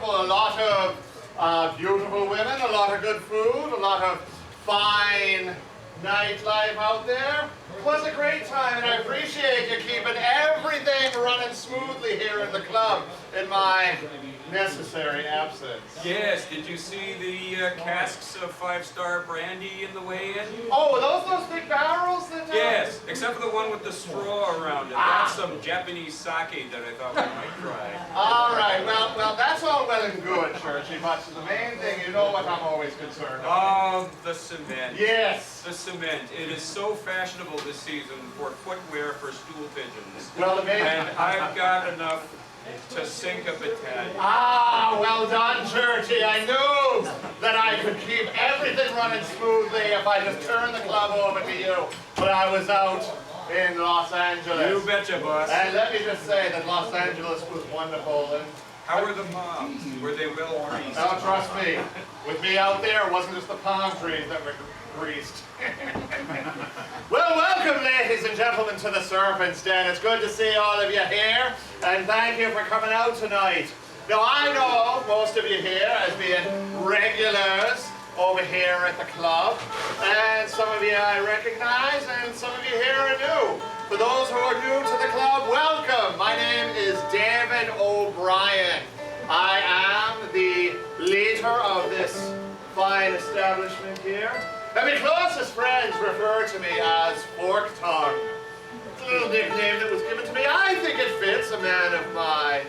comfortable, a lot of beautiful women, a lot of good food, a lot of fine nightlife out there. It was a great time, and I appreciate you keeping everything running smoothly here in the club in my necessary absence. Yes, did you see the casks of 5-star brandy in the weigh-in? Oh, those big barrels that... Yes, except for the one with the straw around it. That's some Japanese sake that I thought we might try. All right, well, that's all well and good, Churchy, but the main thing, you know what I'm always concerned about. Oh, the cement. Yes. The cement. It is so fashionable this season for footwear for stool pigeons. Well, the main... And I've got enough to sink a battalion. Ah, well done, Churchy. I knew that I could keep everything running smoothly if I just turned the club over to you. But I was out in Los Angeles. You betcha, boss. And let me just say that Los Angeles was wonderful. And how were the moms? Were they well greased? now, trust me, with me out there, it wasn't just the palm trees that were greased. Well, welcome, ladies and gentlemen, to the Serpent's Den. It's good to see all of you here, and thank you for coming out tonight. Now, I know most of you here as being regulars over here at the club, and some of you I recognize, and some of you here are new. For those who are new to the club, welcome. My name is David O'Brien. I am the leader of this fine establishment here. And my closest friends refer to me as Fork Tongue. It's a little nickname that was given to me. I think it fits a man of my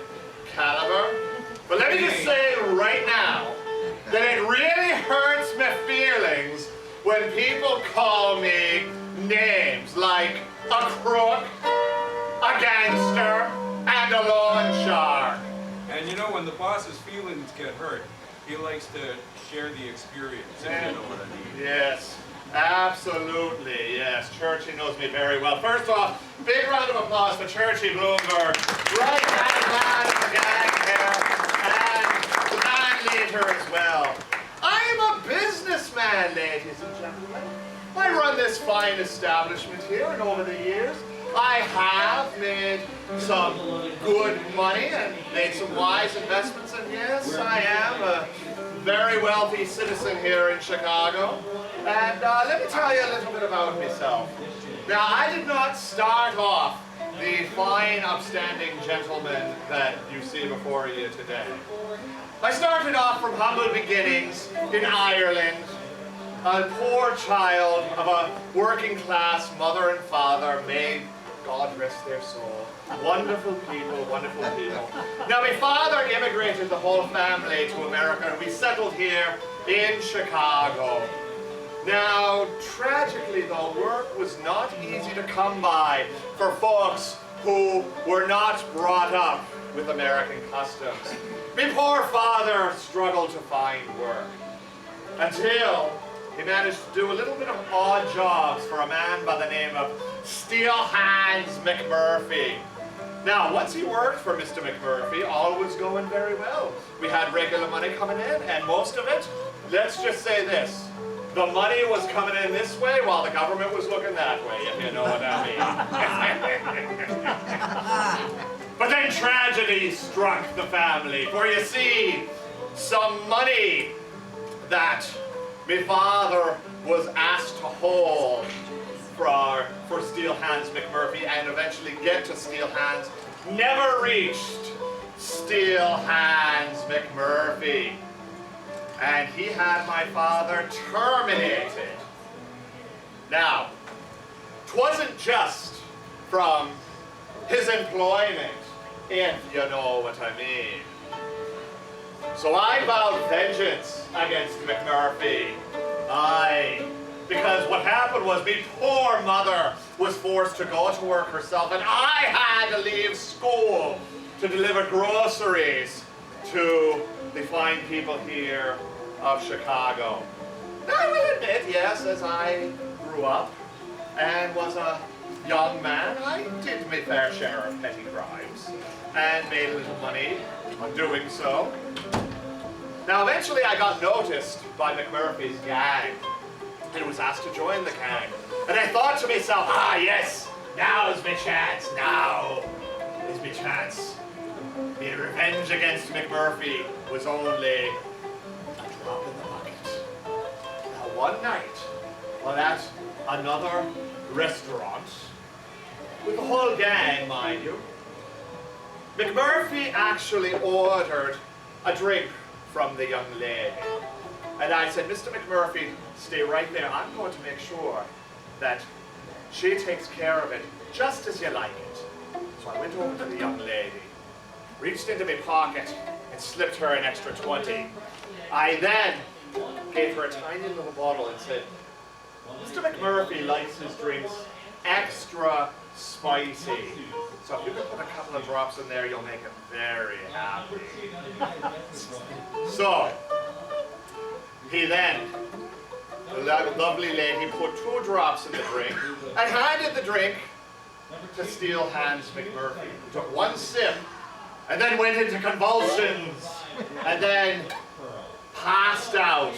caliber. But let me just say right now that it really hurts my feelings when people call me names like a crook, a gangster, and a lawn shark. And you know, when the boss's feelings get hurt, he likes to share the experience, if you know what I mean. Yes, absolutely, yes. Churchy knows me very well. First off, big round of applause for Churchy Bloomberg. Right hand man of the gang here, and the band leader as well. I am a businessman, ladies and gentlemen. I run this fine establishment here, and over the years, I have made some good money and made some wise investments, and yes, I am a very wealthy citizen here in Chicago. And let me tell you a little bit about myself. Now, I did not start off the fine, upstanding gentleman that you see before you today. I started off from humble beginnings in Ireland, a poor child of a working class mother and father, may God rest their soul. Wonderful people, wonderful people. Now, my father immigrated the whole family to America, and we settled here in Chicago. Now, tragically though, work was not easy to come by for folks who were not brought up with American customs. My poor father struggled to find work until he managed to do a little bit of odd jobs for a man by the name of Steel Hands McMurphy. Now, once he worked for Mr. McMurphy, all was going very well. We had regular money coming in, and most of it, let's just say this, the money was coming in this way while the government was looking that way, if you know what I mean. But then tragedy struck the family, for you see, some money that my father was asked to hold for Steel Hands McMurphy and eventually get to Steel Hands never reached Steel Hands McMurphy. And he had my father terminated. Now, 'twasn't just from his employment, if you know what I mean. So I vowed vengeance against McMurphy. Because what happened was my poor mother was forced to go to work herself, and I had to leave school to deliver groceries to the fine people here of Chicago. Now, I will admit, yes, as I grew up and was a young man, I did my fair share of petty crimes and made a little money on doing so. Now, eventually I got noticed by McMurphy's gang and was asked to join the gang. And I thought to myself, ah, yes, now's my chance, now is my chance. the revenge against McMurphy was only a drop in the bucket. Now one night, while at another restaurant, with the whole gang, mind you, McMurphy actually ordered a drink from the young lady. And I said, Mr. McMurphy, stay right there. I'm going to make sure that she takes care of it just as you like it. So I went over to the young lady, reached into my pocket, and slipped her an extra 20. I then gave her a tiny little bottle and said, Mr. McMurphy likes his drinks extra spicy. So if you could put a couple of drops in there, you'll make him very happy. So, he then, the lovely lady, put 2 drops in the drink and handed the drink to Steel Hands McMurphy, who took 1 sip and then went into convulsions and then passed out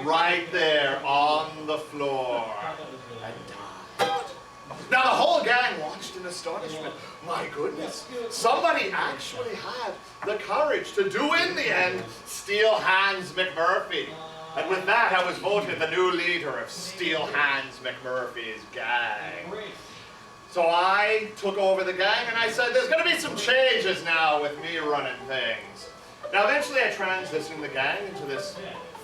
right there on the floor and died. Now the whole gang watched in astonishment. My goodness, somebody actually had the courage to do in the end Steel Hands McMurphy. And with that, I was voted the new leader of Steel Hands McMurphy's gang. So I took over the gang and I said, there's going to be some changes now with me running things. Now eventually I transitioned the gang into this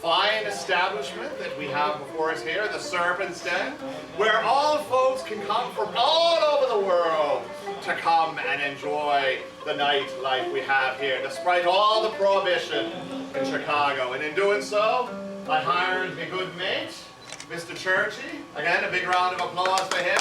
fine establishment that we have before us here, the Serpent's Den, where all folks can come from all over the world to come and enjoy the nightlife we have here, despite all the prohibition in Chicago. And in doing so, I hired a good mate, Mr. Churchy. Again, a big round of applause for him.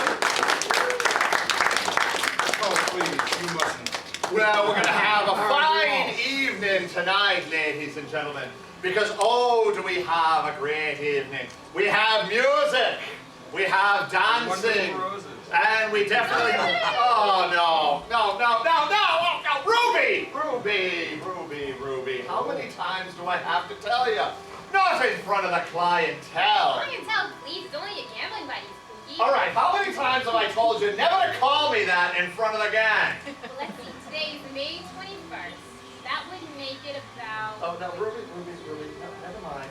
Oh, please, you mustn't. Well, we're going to have a fine evening tonight, ladies and gentlemen, because oh, do we have a great evening. We have music, we have dancing, and we definitely, oh no, Ruby, how many times do I have to tell you? Not in front of the clientele. Clientele, please, it's only a gambling buddy, Spooky. All right, how many times have I told you never to call me that in front of the gang? Well, let's see, today is May 21st. That would make it about... Oh, no, Ruby, no, never mind.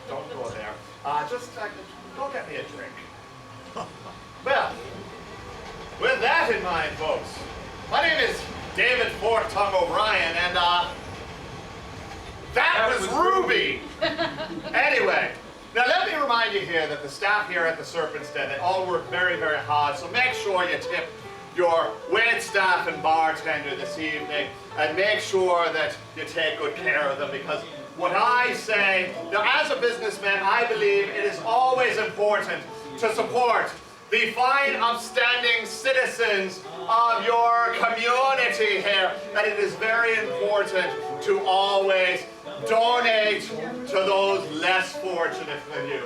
Don't go there. Just go get me a drink. Well, with that in mind, folks, my name is David Fork Tongue O'Brien, and that was Ruby. Anyway, now let me remind you here that the staff here at the Serpent's Den, they all work very, very hard, so make sure you tip your wait staff and bartender this evening, and make sure that you take good care of them, because what I say, now as a businessman, I believe it is always important to support the fine, upstanding citizens of your community here, and it is very important to always donate to those less fortunate than you.